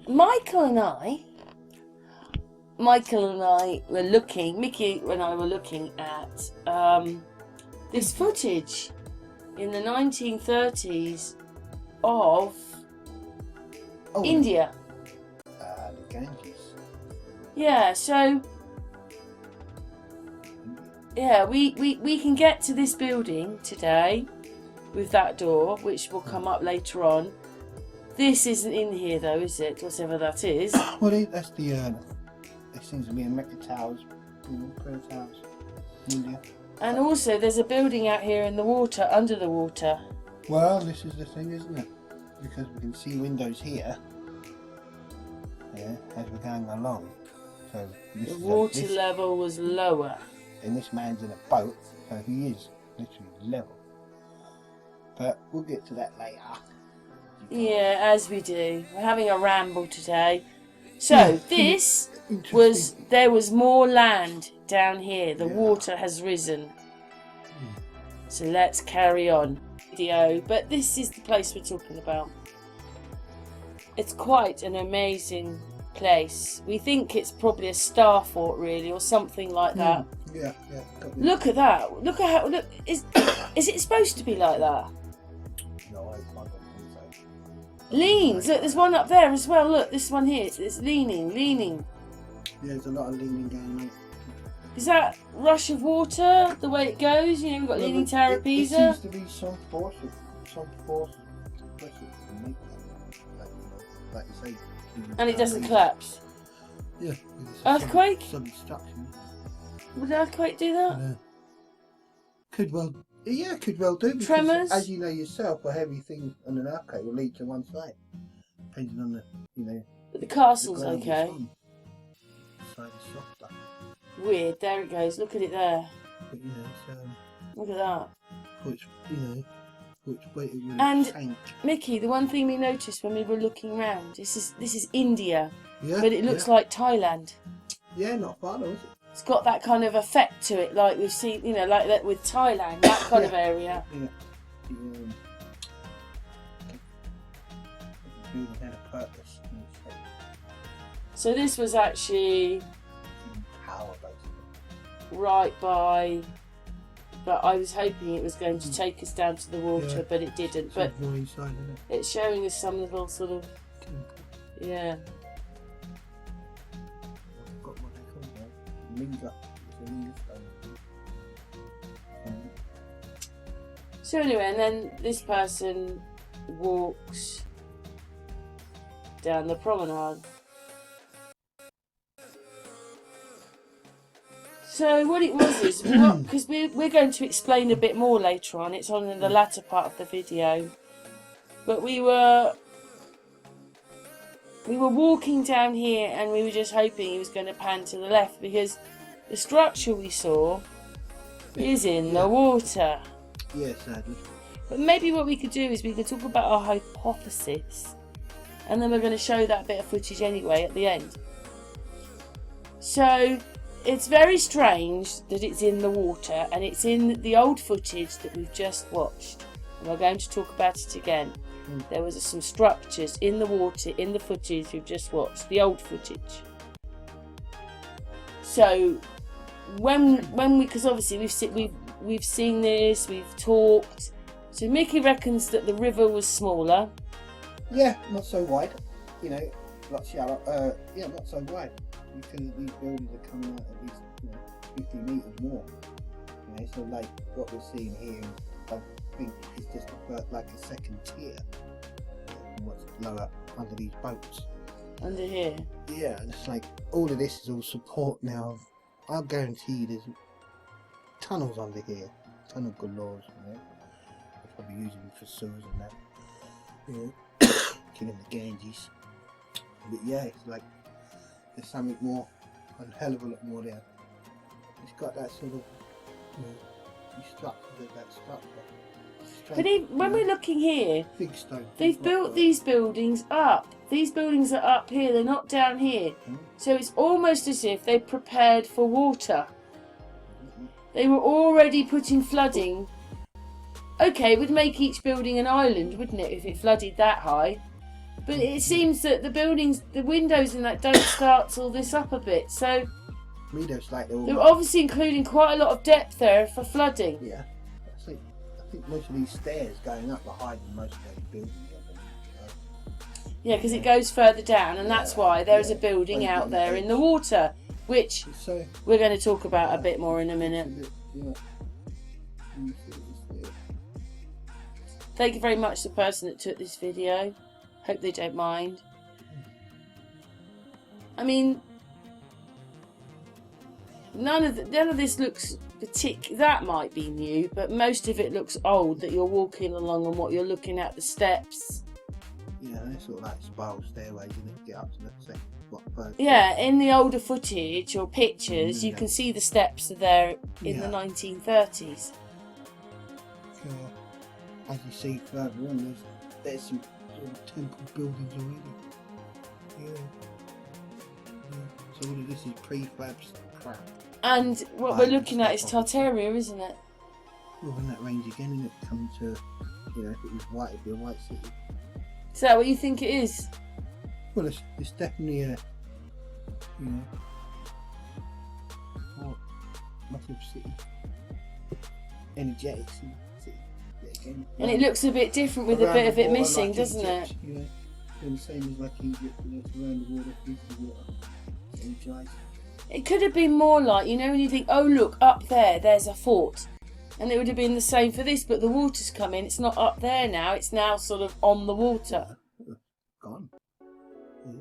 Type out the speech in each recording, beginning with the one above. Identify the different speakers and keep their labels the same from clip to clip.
Speaker 1: Michael and I were looking, Mickey and I were looking at this footage in the 1930s of India.
Speaker 2: The Ganges.
Speaker 1: Yeah, so yeah, we can get to this building today with that door, which will come up later on. This isn't in here though, is it? Whatever that is.
Speaker 2: Well, that's the. There seems to be a Mecca Towers, Prayer Towers, India.
Speaker 1: And also, there's a building out here in the water, under the water.
Speaker 2: Well, this is the thing, isn't it? Because we can see windows here. Yeah, as we're going along. So
Speaker 1: the water level was lower.
Speaker 2: And this man's in a boat, so he is literally level. But we'll get to that later.
Speaker 1: Yeah, as we do. We're having a ramble today. So this was, there was more land down here. The water has risen. So let's carry on. Video, but this is the place we're talking about. It's quite an amazing place. We think it's probably a star fort, really, or something like that.
Speaker 2: Yeah.
Speaker 1: Look at that. Look at how. Look, is it supposed to be like that?
Speaker 2: No, I don't think so.
Speaker 1: Leans. Look, there's one up there as well. Look, this one here. It's leaning.
Speaker 2: Yeah, there's a lot of leaning going on.
Speaker 1: Is that rush of water the way it goes? You know, we've got leaning tower of Pisa.
Speaker 2: It seems to be some force pressure to make that, like you say.
Speaker 1: And it doesn't collapse.
Speaker 2: Yeah.
Speaker 1: Earthquake?
Speaker 2: Some destruction.
Speaker 1: Would an earthquake do that?
Speaker 2: Yeah. Could well do. Because,
Speaker 1: Tremors?
Speaker 2: as you know yourself, a heavy thing on an earthquake will lead to one side, depending on the,
Speaker 1: But the castle's
Speaker 2: the
Speaker 1: okay.
Speaker 2: Side is softer.
Speaker 1: Weird. There it goes. Look at it there.
Speaker 2: But it's,
Speaker 1: Look at that.
Speaker 2: which way it would
Speaker 1: And
Speaker 2: tank.
Speaker 1: Mickey, the one thing we noticed when we were looking round, this is India,
Speaker 2: Yeah,
Speaker 1: but it looks like Thailand.
Speaker 2: Yeah, not far though, is it?
Speaker 1: It's got that kind of effect to it, like we've seen, like that with Thailand, that kind of area.
Speaker 2: Yeah. Building had a purpose.
Speaker 1: So this was actually
Speaker 2: Power, basically.
Speaker 1: right by, but I was hoping it was going to take us down to the water, but it didn't. But
Speaker 2: more inside, isn't it?
Speaker 1: it's showing us some little sort of, yeah.
Speaker 2: I've got what they call that. Linga. It's a linga stone.
Speaker 1: So anyway, and then this person walks down the promenade. So what it was is, because we're going to explain a bit more later on, it's on in the latter part of the video, but we were walking down here and we were just hoping he was going to pan to the left, because the structure we saw is in the water.
Speaker 2: Yeah, sadly.
Speaker 1: But maybe what we could do is we could talk about our hypothesis, and then we're going to show that bit of footage anyway at the end. So it's very strange that it's in the water, and it's in the old footage that we've just watched, and we're going to talk about it again. There was some structures in the water in the footage we've just watched, the old footage. So when we, because obviously we've seen this, we've talked. So Mickey reckons that the river was smaller.
Speaker 2: Yeah, not so wide. Lot shallow. Not so wide. Because these buildings are coming out at least 50 metres more. So like what we're seeing here, I think it's just like a second tier. What's lower under these boats?
Speaker 1: Under here.
Speaker 2: Yeah, and it's like all of this is all support now. I guarantee there's tunnels under here, tunnel galores. They're probably using them for sewers and that. Killing the Ganges. But yeah, it's like there's something more, a hell of a lot more there. It's got that sort of structure, that structure.
Speaker 1: But when we're looking here,
Speaker 2: big stone.
Speaker 1: they've built these buildings up. These buildings are up here, they're not down here. So it's almost as if they prepared for water. They were already putting flooding. Okay, it would make each building an island, wouldn't it, if it flooded that high? But it seems that the buildings, the windows and that don't start till this up a bit. So
Speaker 2: Meadows like
Speaker 1: they're obviously including quite a lot of depth there for flooding.
Speaker 2: Yeah, I think most of these stairs going up are hiding most of those buildings.
Speaker 1: Yeah, because it goes further down, and that's why there is a building out there in the water, which we're going to talk about a bit more in a minute. Thank you very much to the person that took this video. Hope they don't mind. I mean, none of this looks that might be new, but most of it looks old. That you're walking along and what you're looking at, the steps.
Speaker 2: Yeah, they're sort of like spiral stairways, and you get up to the first.
Speaker 1: Yeah, in the older footage or pictures, you can see the steps are there in the 1930s.
Speaker 2: As you see further on, there's some sort of temple buildings already. So all of this is prefab crap.
Speaker 1: And what we're looking at is Tartaria, isn't it?
Speaker 2: Well, in that range again, and it comes to, if it was white, it'd be a white city.
Speaker 1: Is that what you think it is?
Speaker 2: Well, it's definitely a, massive city, energetic city. Again,
Speaker 1: and it looks a bit different with a bit of it missing, doesn't it?
Speaker 2: The same as like Egypt, it's around the water, through the water, energized.
Speaker 1: It could have been more like, when you think, oh look, up there's a fort. And it would have been the same for this, but the water's come in. It's not up there now. It's now sort of on the water.
Speaker 2: Gone. Yeah.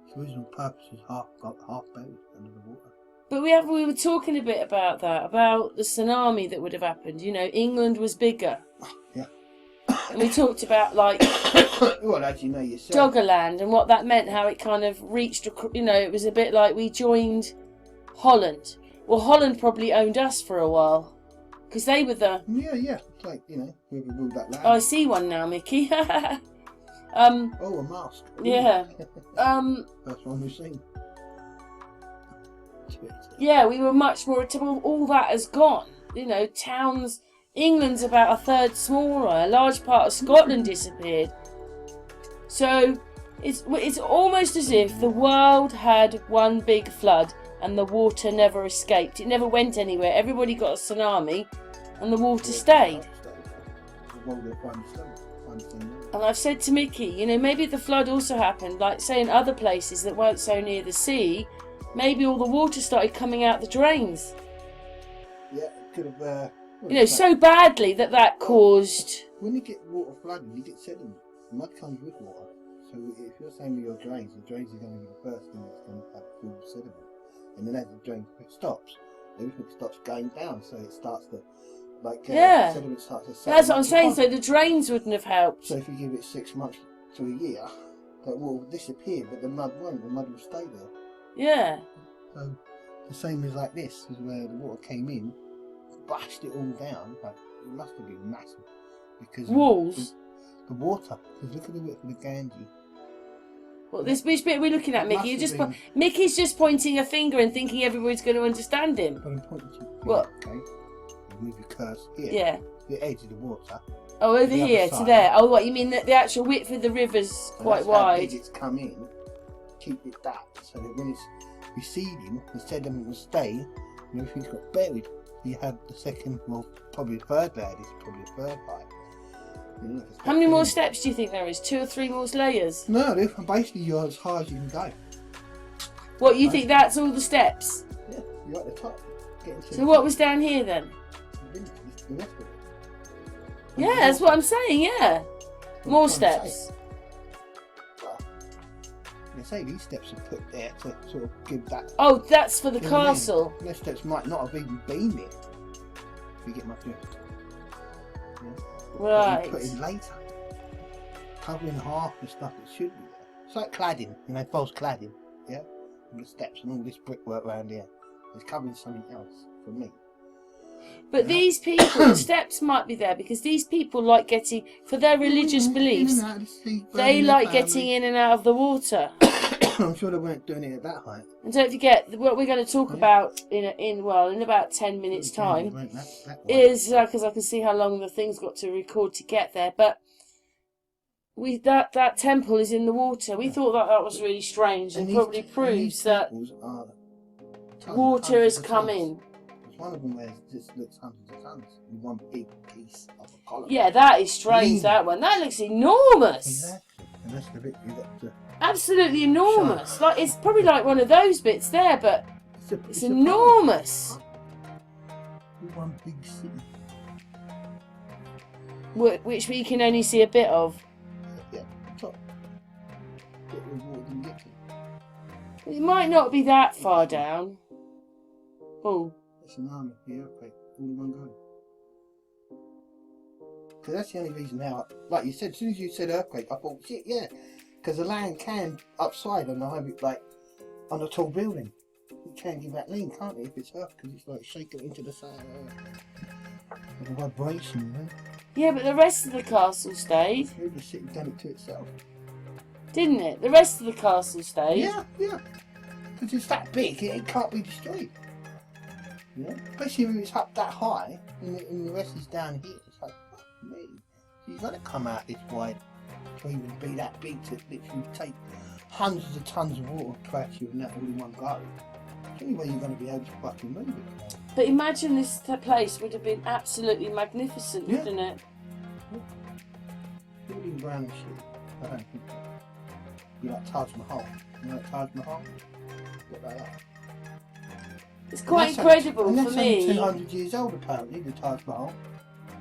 Speaker 2: Its original purpose is half buried under the water.
Speaker 1: But we were talking a bit about that, about the tsunami that would have happened. England was bigger.
Speaker 2: Yeah.
Speaker 1: And we talked about
Speaker 2: well, as you know yourself,
Speaker 1: Doggerland and what that meant, how it kind of reached. It was a bit like we joined Holland. Well, Holland probably owned us for a while. Because they were the...
Speaker 2: Yeah. It's like, whoever ruled that land.
Speaker 1: Oh, I see one now, Mickey.
Speaker 2: Oh, a mask.
Speaker 1: Yeah.
Speaker 2: That's one we've seen.
Speaker 1: Yeah, we were much more... All that has gone. Towns... England's about a third smaller. A large part of Scotland disappeared. So, it's almost as if the world had one big flood and the water never escaped. It never went anywhere. Everybody got a tsunami and the water stayed. And I've said to Mickey, maybe the flood also happened, like say in other places that weren't so near the sea, maybe all the water started coming out the drains.
Speaker 2: Yeah, it could have...
Speaker 1: so badly that caused...
Speaker 2: When you get water flooding, you get sediment. Mud comes with water. So if you're saying with your drains, the drains are going to be the first thing that's going to have full sediment. And then as the drain stops, everything stops going down, so it starts to, sediment starts to settle.
Speaker 1: That's what I'm saying, so the drains wouldn't have helped.
Speaker 2: So if you give it 6 months to a year, that water will disappear, but the mud won't, the mud will stay there.
Speaker 1: Yeah.
Speaker 2: So the same as like this, is where the water came in, bashed it all down, it must have been massive. Because
Speaker 1: walls?
Speaker 2: The water, because look at the width of the Ganges.
Speaker 1: Well, which bit are we looking at, Mickey? Mickey's just pointing a finger and thinking everybody's going to understand him.
Speaker 2: But I'm pointing to
Speaker 1: what?
Speaker 2: Okay. You move your cursor here.
Speaker 1: Yeah.
Speaker 2: The edge of the water.
Speaker 1: Oh, over here to there. Oh, what you mean? The actual width of the river's quite wide.
Speaker 2: How big it's come in. Keep it that, so that when it's receding, the sediment will stay, and everything's got buried. You have the second, well, probably the third layer. This is probably the third height.
Speaker 1: How many more steps do you think there is? 2 or 3 more layers?
Speaker 2: No, basically you're as high as you can go.
Speaker 1: What, you think that's all the steps?
Speaker 2: Yeah, you're at the top.
Speaker 1: So what was down here then?
Speaker 2: The rest of it.
Speaker 1: Yeah, that's what I'm saying, yeah. More steps.
Speaker 2: They say these steps are put there to sort of give that...
Speaker 1: Oh, that's for the castle.
Speaker 2: Those steps might not have even been there. If you get my drift. Yeah.
Speaker 1: Right.
Speaker 2: Put in later. Covering half the stuff that should be there. It's like cladding, false cladding. Yeah? And the steps and all this brickwork around here. It's covering something else for me.
Speaker 1: But these people, the steps might be there because these people like getting, for their religious beliefs, they like getting in and out of the water.
Speaker 2: I'm sure they weren't doing it at that height.
Speaker 1: And don't forget, what we're going to talk about in about 10 minutes' time is, because I can see how long the thing's got to record to get there, but that temple is in the water. We thought that was really strange and probably proves that water has come in.
Speaker 2: There's one of them where it just looks hundreds of tons in one big piece of a column.
Speaker 1: Yeah, that is strange, that one. That looks enormous.
Speaker 2: Exactly. And that's the bit you got to...
Speaker 1: Absolutely enormous. Like, it's probably like one of those bits there, but it's enormous.
Speaker 2: One big city.
Speaker 1: Which we can only see a bit of.
Speaker 2: Yeah, top. Get the water and get to.
Speaker 1: It might not be that far down. Oh.
Speaker 2: It's an army, the earthquake, all in one go. Because that's the only reason now, like you said, as soon as you said earthquake, I thought, shit, yeah. Because the land can upside on the high, like, on a tall building. It can give that lean, can't it, if it's earth, because it's like shaking into the side of earth. Like a vibration, you know?
Speaker 1: Yeah, but the rest of the castle stayed.
Speaker 2: Maybe the city done it to itself.
Speaker 1: Didn't it? The rest of the castle stayed.
Speaker 2: Yeah, yeah. Because it's that big, it can't be destroyed. You know? Especially if it's up that high, and the rest is down here. It's like, fuck me. So you've got to come out this wide to even be that big to literally take hundreds of tons of water to catch you and that all in one go. It's the only way you're going to be able to fucking move it.
Speaker 1: But imagine this place would have been absolutely magnificent,
Speaker 2: Yeah.
Speaker 1: wouldn't it?
Speaker 2: All in brown and shit. I don't think so. Be like Taj Mahal. You know like Taj Mahal? Get like that.
Speaker 1: It's quite incredible for
Speaker 2: that's
Speaker 1: me.
Speaker 2: only 200 years old apparently, the Taj Mahal.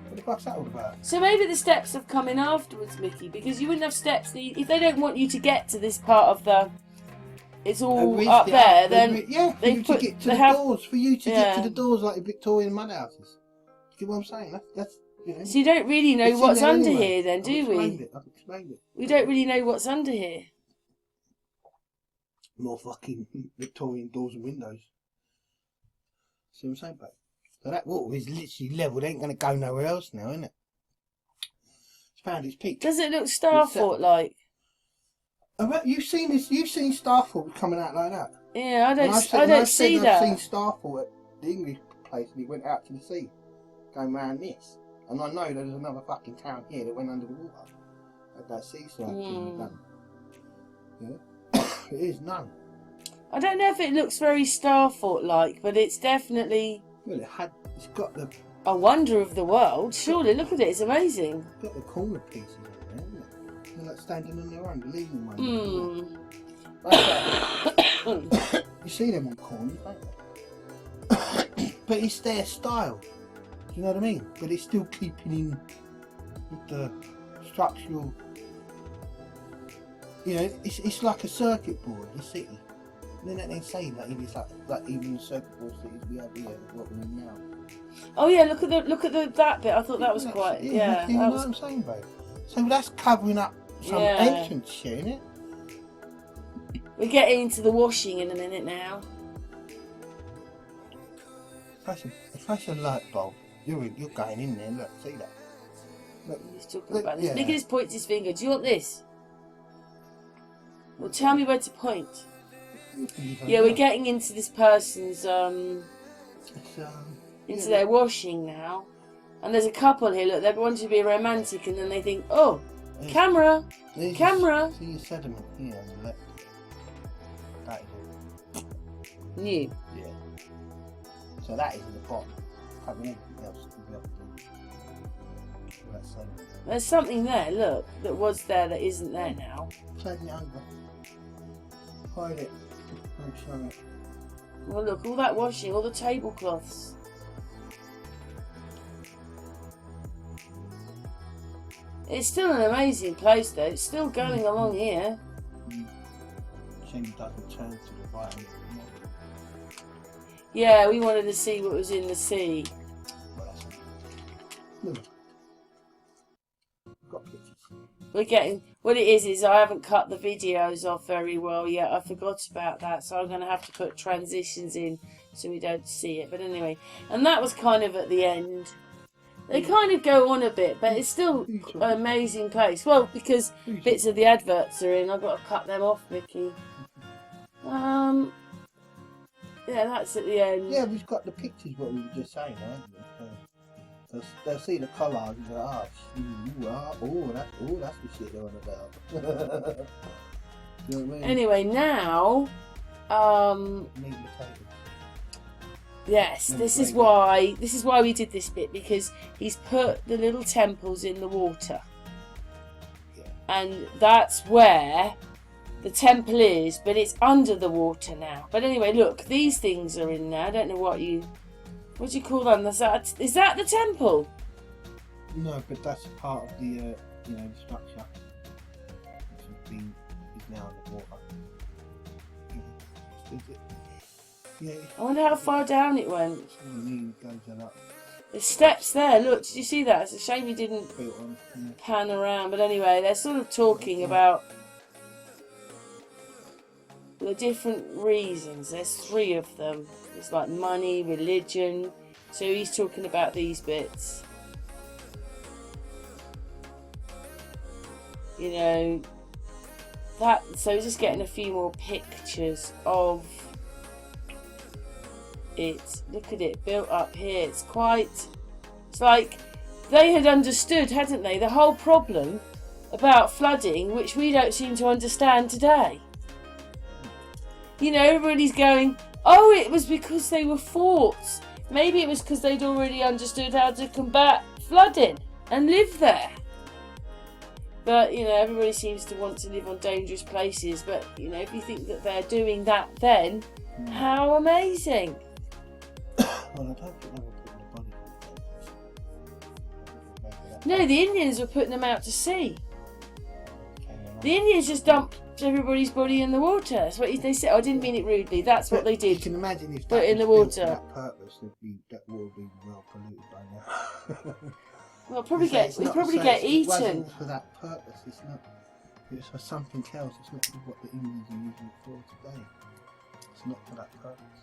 Speaker 2: What the fuck's that all about?
Speaker 1: So maybe the steps have come in afterwards, Mickey, because you wouldn't have steps. If they don't want you to get to this part of the... It's all up there, then
Speaker 2: yeah, for
Speaker 1: they
Speaker 2: you
Speaker 1: put...
Speaker 2: to get to the doors, for you to get to the doors like the Victorian mud houses. You get what I'm saying? That's you know.
Speaker 1: So you don't really know what's under here then, do we?
Speaker 2: I've explained it.
Speaker 1: We don't really know what's under here.
Speaker 2: More fucking Victorian doors and windows. See what I'm saying, babe? So that water is literally level. It ain't going to go nowhere else now, isn't it? It's found its peak.
Speaker 1: Does it look Starfort-like?
Speaker 2: You've seen this? You've seen Starfort coming out like that?
Speaker 1: Yeah, I don't see that.
Speaker 2: I've seen Starfort at the English place and he went out to the sea, going round this. And I know there's another fucking town here that went under the water. At that seaside thing done. Yeah? It is none.
Speaker 1: I don't know if it looks very Starfort-like, but it's definitely...
Speaker 2: Well, it's got the...
Speaker 1: a wonder of the world. Surely, look at it, it's amazing.
Speaker 2: It's got the corner pieces on there, isn't it? They're like standing on their own, the leading one. Like you see them on corners, don't you? But it's their style. Do you know what I mean? But it's still keeping in with the structural... You know, it's like a circuit board, the city. And then they say that it's like even the circuit board cities we have here, what we're in now.
Speaker 1: Oh yeah, look at that bit. I thought that was quite
Speaker 2: You
Speaker 1: that
Speaker 2: know
Speaker 1: was...
Speaker 2: what I'm saying, babe? So that's covering up some entrance shit, isn't it?
Speaker 1: We're getting into the washing in a minute now.
Speaker 2: If that's a light bulb, you're going in there. Look, see that? Look,
Speaker 1: He's talking about this. Nicholas points his finger. Do you want this? Well, tell me where to point. Yeah, we're getting into this person's into their washing now, and there's a couple here. Look, they want to be romantic, and then they think, oh, camera.
Speaker 2: See your sediment here on the left. That is all.
Speaker 1: New.
Speaker 2: Yeah. So that is in the pot. Having anything else to be up to. That's sediment.
Speaker 1: There's something there. Look, that was there that isn't there now.
Speaker 2: Turn it over. Hide it. Don't show it.
Speaker 1: Well, look, all that washing, all the tablecloths. It's still an amazing place, though. It's still going along here.
Speaker 2: Shame it doesn't turn to the right.
Speaker 1: Yeah, we wanted to see what was in the sea.
Speaker 2: Well, that's look. Got pictures.
Speaker 1: We're getting... What it is I haven't cut the videos off very well yet. I forgot about that, so I'm going to have to put transitions in so we don't see it. But anyway, and that was kind of at the end. They kind of go on a bit, but it's still an amazing place. Well, because bits of the adverts are in, I've got to cut them off, Mickey. Yeah, that's at the end.
Speaker 2: Yeah, we've got the pictures, what we were just saying, haven't we? They'll see the collage and go, that's the shit they're on about. You know what I mean?
Speaker 1: Anyway, now,
Speaker 2: Meat and potatoes.
Speaker 1: yes,
Speaker 2: And
Speaker 1: this is
Speaker 2: gravy.
Speaker 1: why we did this bit, because he's put the little temples in the water.
Speaker 2: Yeah.
Speaker 1: And that's where the temple is, but it's under the water now. But anyway, look, these things are in there. I don't know what do you call them? Is that the temple?
Speaker 2: No, but that's part of the the structure. Which is now in the water. Is it? Yeah.
Speaker 1: I wonder how far down it went.
Speaker 2: It's what I mean, it goes up.
Speaker 1: There's steps there. Look, did you see that? It's a shame you didn't
Speaker 2: Built on. Yeah.
Speaker 1: pan around. But anyway, they're sort of talking about the different reasons. There's 3 of them. It's like money, religion. So he's talking about these bits. You know, that. So he's just getting a few more pictures of it. Look at it built up here. It's like they had understood, hadn't they, the whole problem about flooding, which we don't seem to understand today. You know, everybody's going, oh, it was because they were forts. Maybe it was because they'd already understood how to combat flooding and live there. But, you know, everybody seems to want to live on dangerous places. But, you know, if you think that they're doing that then, how amazing.
Speaker 2: Well, I don't think they were putting the body on.
Speaker 1: No, the Indians were putting them out to sea. The Indians just dumped everybody's body in the water. That's what they said. I didn't mean it rudely. That's what they did.
Speaker 2: You can imagine if
Speaker 1: Put
Speaker 2: that
Speaker 1: it in
Speaker 2: was
Speaker 1: the
Speaker 2: built
Speaker 1: water.
Speaker 2: for that purpose, that water would be well polluted by now.
Speaker 1: We'll probably get
Speaker 2: It
Speaker 1: eaten.
Speaker 2: wasn't for that purpose. It's not. It's for something else. It's not for what the Indians are using it for today. It's not for that purpose.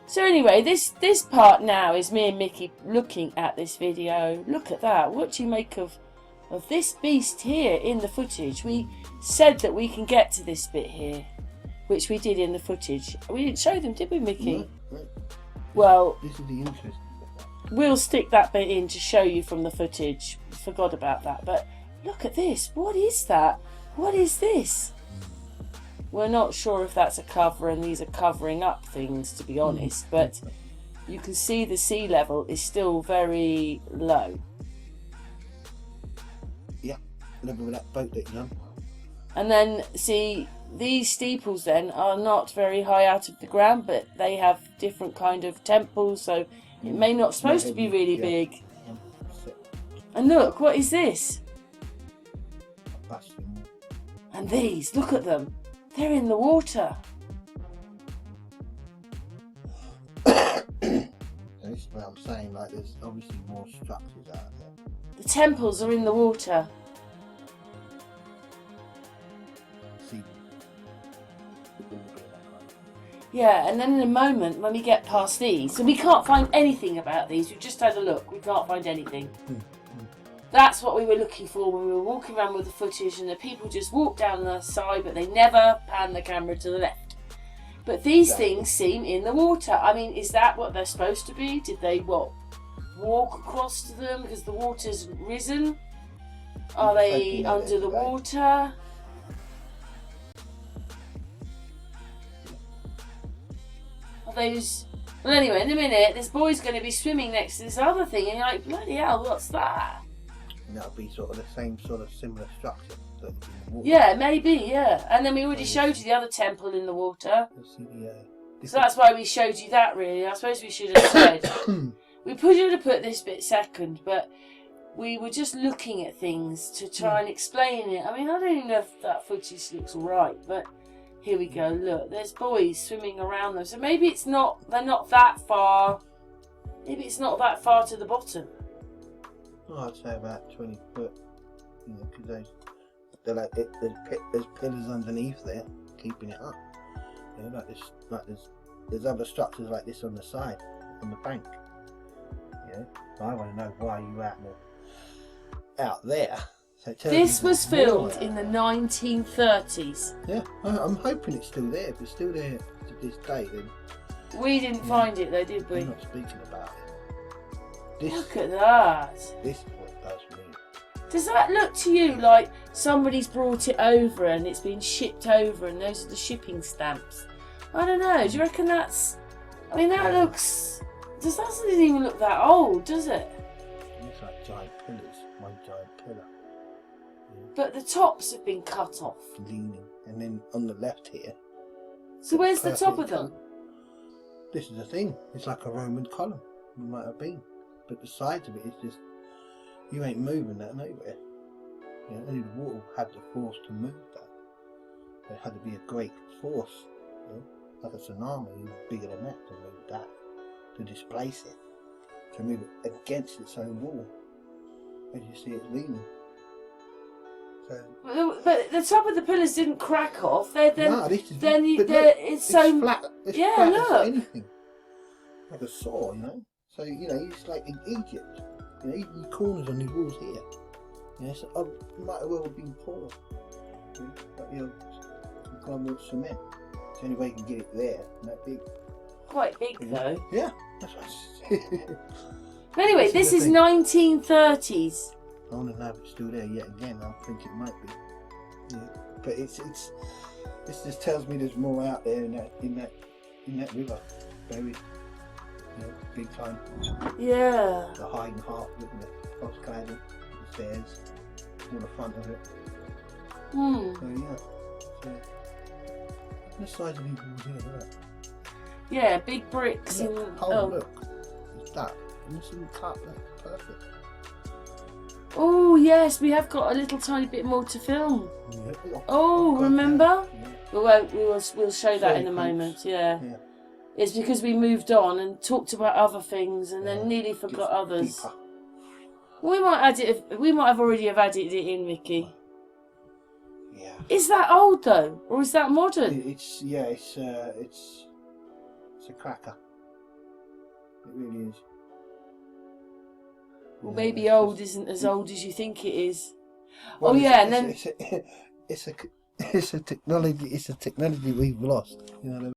Speaker 1: So anyway, this part now is me and Mickey looking at this video. Look at that. What do you make of this beast here in the footage? We said that we can get to this bit here, which we did in the footage. We didn't show them, did we, Mickey?
Speaker 2: No.
Speaker 1: Well,
Speaker 2: This is the interesting bit.
Speaker 1: we'll stick that bit in to show you from the footage. Forgot about that. But look at this. What is that? What is this? We're not sure if that's a cover and these are covering up things, to be honest, but you can see the sea level is still very low.
Speaker 2: Yeah, level with that boat that you're on.
Speaker 1: And then, see, these steeples then are not very high out of the ground, but they have different kind of temples, so it may not supposed to be really big. And look, what is this? And these, look at them. They're in the water.
Speaker 2: This is what I'm saying, like there's obviously more structures out there.
Speaker 1: The temples are in the water.
Speaker 2: See,
Speaker 1: Yeah, and then in a moment when we get past these, so we can't find anything about these, we've just had a look, we can't find anything. That's what we were looking for when we were walking around with the footage, and the people just walked down the side, but they never pan the camera to the left. But these things seem in the water. I mean, is that what they're supposed to be? Did they, walk across to them because the water's risen? Are they under the water? Are those... Well, anyway, in a minute, this boy's going to be swimming next to this other thing, and you're like, bloody hell, what's that?
Speaker 2: and that'll be sort of the same sort of similar structure that in the water.
Speaker 1: Yeah, maybe, yeah. And then we already showed you the other temple in the water. So that's why we showed you that, really. I suppose we should have said. We should have put this bit second, but we were just looking at things to try and explain it. I mean, I don't even know if that footage looks right, but here we go. Look, there's boys swimming around them. So maybe it's not, they're not that far. Maybe it's not that far to the bottom.
Speaker 2: Oh, I'd say about 20 foot. You know, because there's pillars underneath there keeping it up. You know, there's other structures like this on the side, on the bank. You know, so I want to know why you're out out there. So it tells
Speaker 1: This
Speaker 2: you
Speaker 1: was
Speaker 2: there's more
Speaker 1: filmed
Speaker 2: out
Speaker 1: in the 1930s.
Speaker 2: there. Yeah, I'm hoping it's still there. If it's still there to this day, then
Speaker 1: We didn't find it though, did we?
Speaker 2: we're not speaking about it. This,
Speaker 1: Look at that.
Speaker 2: this is what it does for me.
Speaker 1: Does that look to you like somebody's brought it over and it's been shipped over and those are the shipping stamps? I don't know. Do you reckon that's... I mean, that looks... That doesn't even look that old, does it?
Speaker 2: It looks like giant pillars. One giant pillar.
Speaker 1: But the tops have been cut off.
Speaker 2: Leaning. And then on the left here.
Speaker 1: So where's the top of
Speaker 2: perfect
Speaker 1: them?
Speaker 2: cut. This is the thing. It's like a Roman column. It might have been. But the sides of it is just... You ain't moving that nowhere. You know, only the water had the force to move that. There had to be a great force. You know, like a tsunami, even bigger than that to move that. To displace it. To move it against its own wall. As you see it leaning. So...
Speaker 1: But the top of the pillars didn't crack off.
Speaker 2: no, this is...
Speaker 1: Then
Speaker 2: but look,
Speaker 1: it's so...
Speaker 2: flat. It's
Speaker 1: Yeah,
Speaker 2: flat
Speaker 1: look.
Speaker 2: as anything. Like a saw, you know. So, you know, it's like in Egypt. You know, even the corners on the walls here. You know, so it might as well have been poured. You know, like the old climate cement. It's the only way you can get it there, and that big.
Speaker 1: Quite big though.
Speaker 2: Yeah, that's what I said.
Speaker 1: But anyway, this is 1930s.
Speaker 2: I want to know if it's still there yet again. I think it might be. Yeah, but it's this just tells me there's more out there in that river, buried. You know, big time.
Speaker 1: Yeah.
Speaker 2: The hiding heart with the cross cladding, the stairs, all the front of it.
Speaker 1: Hmm.
Speaker 2: So yeah. So, the size of these walls here, look.
Speaker 1: Yeah, big bricks and...
Speaker 2: Look. It's that. And this isn't cut, look, perfect.
Speaker 1: Oh yes, we have got a little tiny bit more to film.
Speaker 2: Yeah.
Speaker 1: Oh,
Speaker 2: God,
Speaker 1: remember?
Speaker 2: Yeah.
Speaker 1: We'll show that in a moment. Yeah. It's because we moved on and talked about other things and then nearly forgot others.
Speaker 2: Deeper.
Speaker 1: We might add it. We might have already added it in, Mickey.
Speaker 2: Yeah.
Speaker 1: Is that old though, or is that modern?
Speaker 2: It's a cracker. It really is.
Speaker 1: Well, maybe old isn't as old as you think it is.
Speaker 2: Well,
Speaker 1: oh yeah, and then
Speaker 2: it's a technology. It's a technology we've lost. You know what I mean?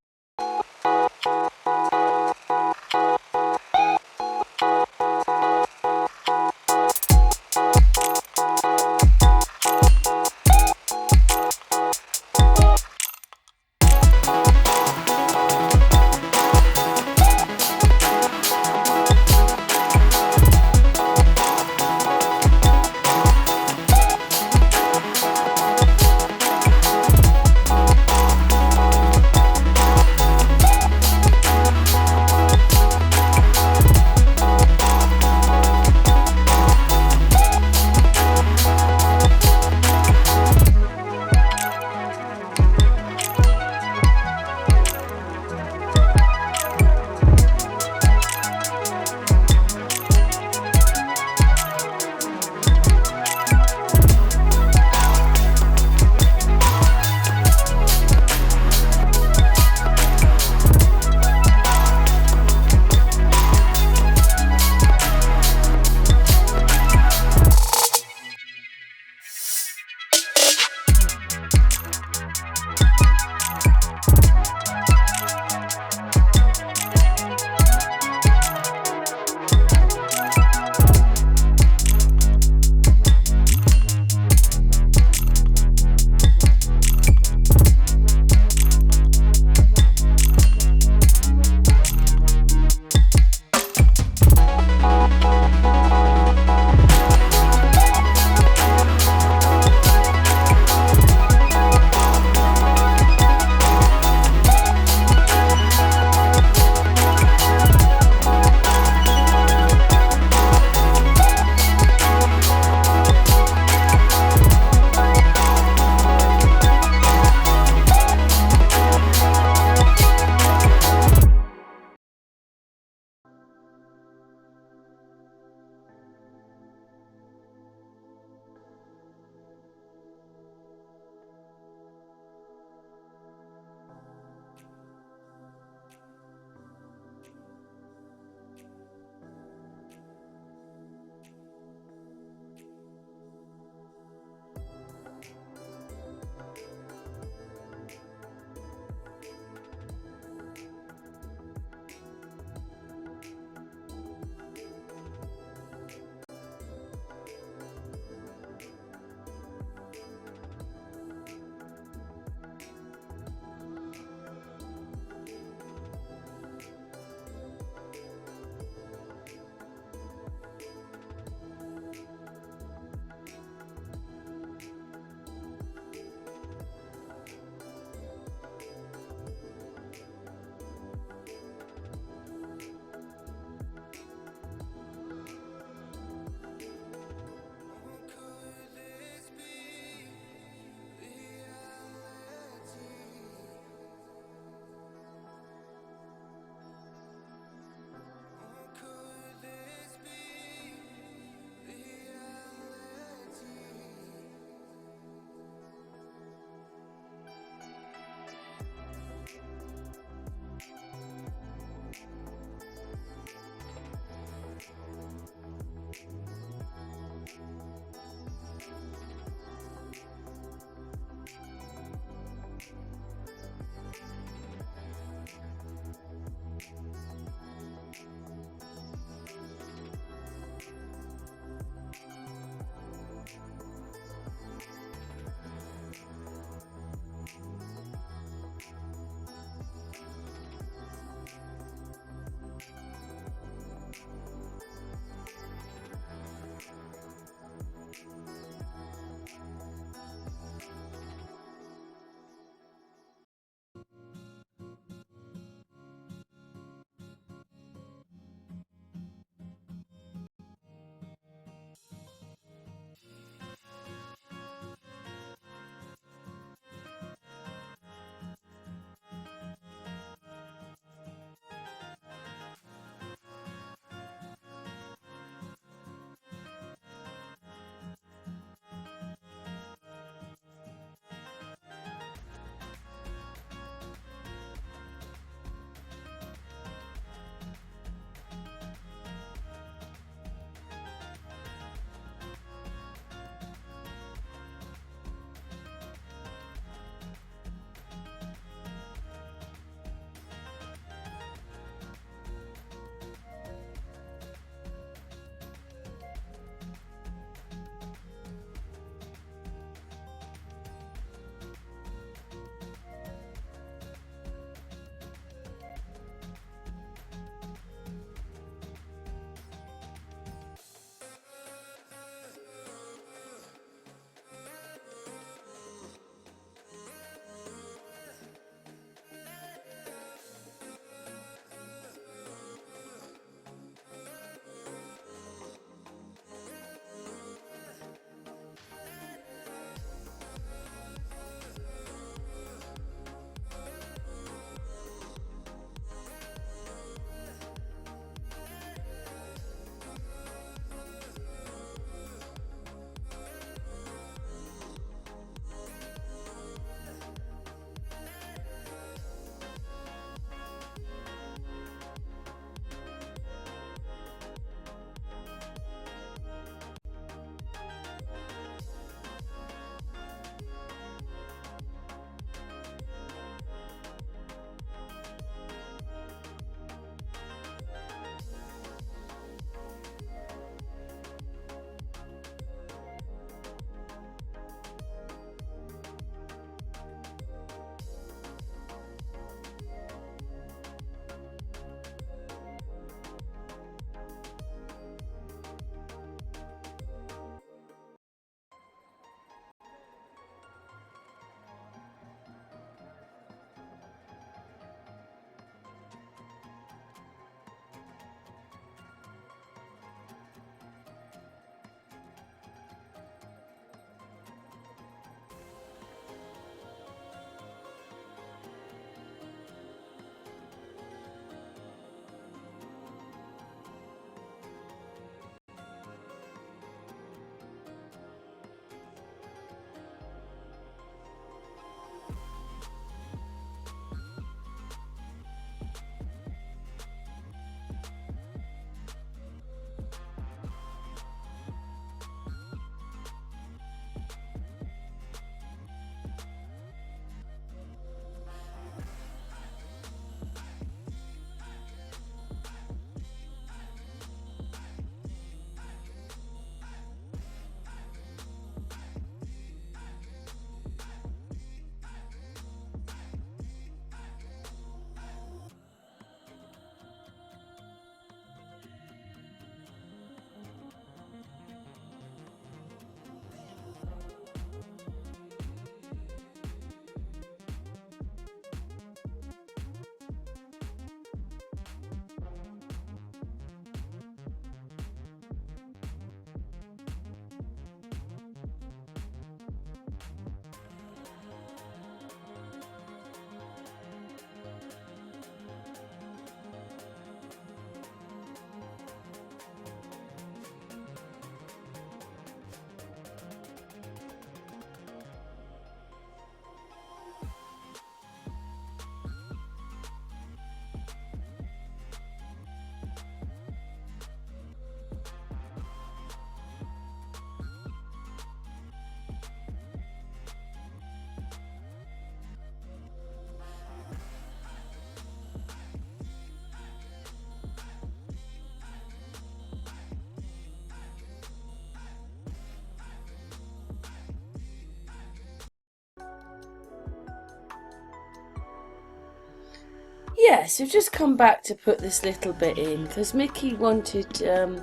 Speaker 1: yes, we've just come back to put this little bit in because Mickey wanted, you know,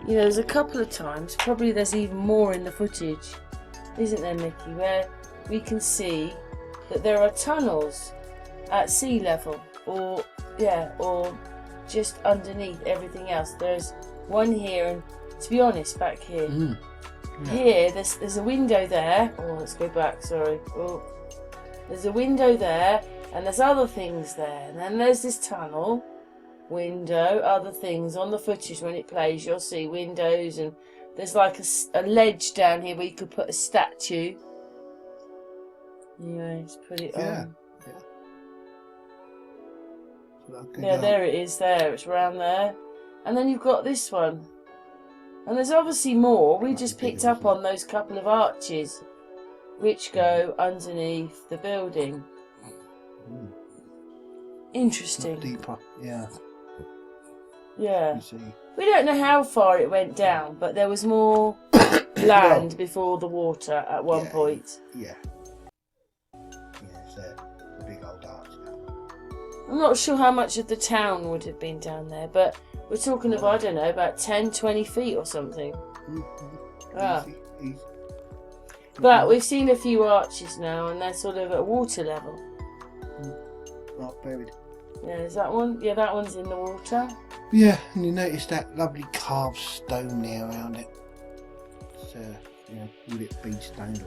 Speaker 1: there's a couple of times, probably there's even more in the footage, isn't there, Mickey, where we can see that there are tunnels at sea level, or just underneath everything else. There's one here, and to be honest, back here, here there's a window there. Oh, let's go back. Sorry. Oh, there's a window there, and there's other things there, and then there's this tunnel, window, other things on the footage. When it plays, you'll see windows, and there's like a ledge down here where you could put a statue. Yeah, let's put it on. Yeah, there it is there. It's around there. And then you've got this one. And there's obviously more. We just picked up on those couple of arches which go underneath the building. Interesting.
Speaker 2: Deeper, yeah.
Speaker 1: Yeah. We don't know how far it went down, but there was more land before the water at one point.
Speaker 2: Yeah. It's a big old arch now.
Speaker 1: I'm not sure how much of the town would have been down there, but we're talking of, I don't know, about 10, 20 feet or something.
Speaker 2: Easy.
Speaker 1: But we've seen a few arches now, and they're sort of at water level.
Speaker 2: Right, buried.
Speaker 1: Yeah, is that one? Yeah, that one's in the water.
Speaker 2: Yeah, and you notice that lovely carved stone there around it. It's, would it be stone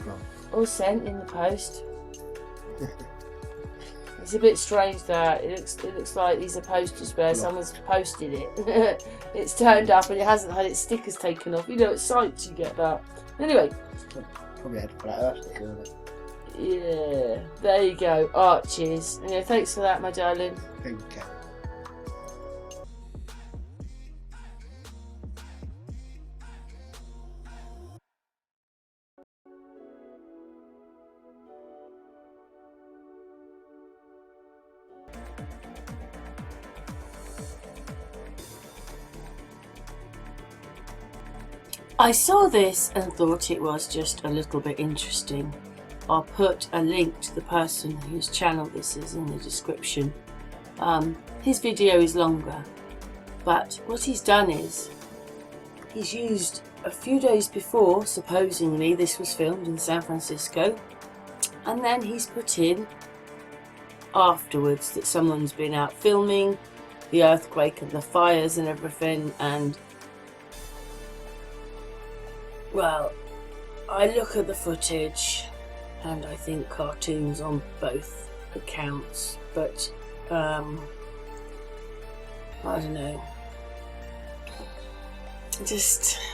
Speaker 2: or
Speaker 1: All sent in the post. It's a bit strange that it looks like these are posters where someone's posted it. It's turned up and it hasn't had its stickers taken off. You know, at sites you get that. Anyway.
Speaker 2: Probably had to put that sticker on it.
Speaker 1: Yeah, there you go. Arches. Yeah, thanks for that, my darling.
Speaker 2: Okay.
Speaker 1: I saw this and thought it was just a little bit interesting. I'll put a link to the person whose channel this is in the description. His video is longer, but what he's done is he's used a few days before, supposedly this was filmed in San Francisco, and then he's put in afterwards that someone's been out filming the earthquake and the fires and everything, and well, I look at the footage and I think cartoons on both accounts, but I don't know.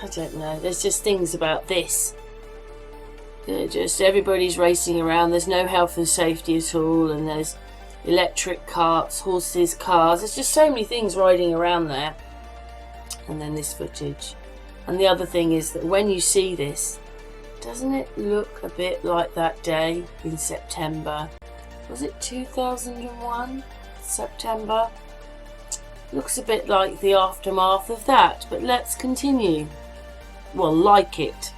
Speaker 1: I don't know. There's just things about this. Just everybody's racing around. There's no health and safety at all, and there's electric carts, horses, cars. There's just so many things riding around there. And then this footage. And the other thing is that when you see this, doesn't it look a bit like that day in September? Was it 2001? September? Looks a bit like the aftermath of that, but let's continue. Well, like it.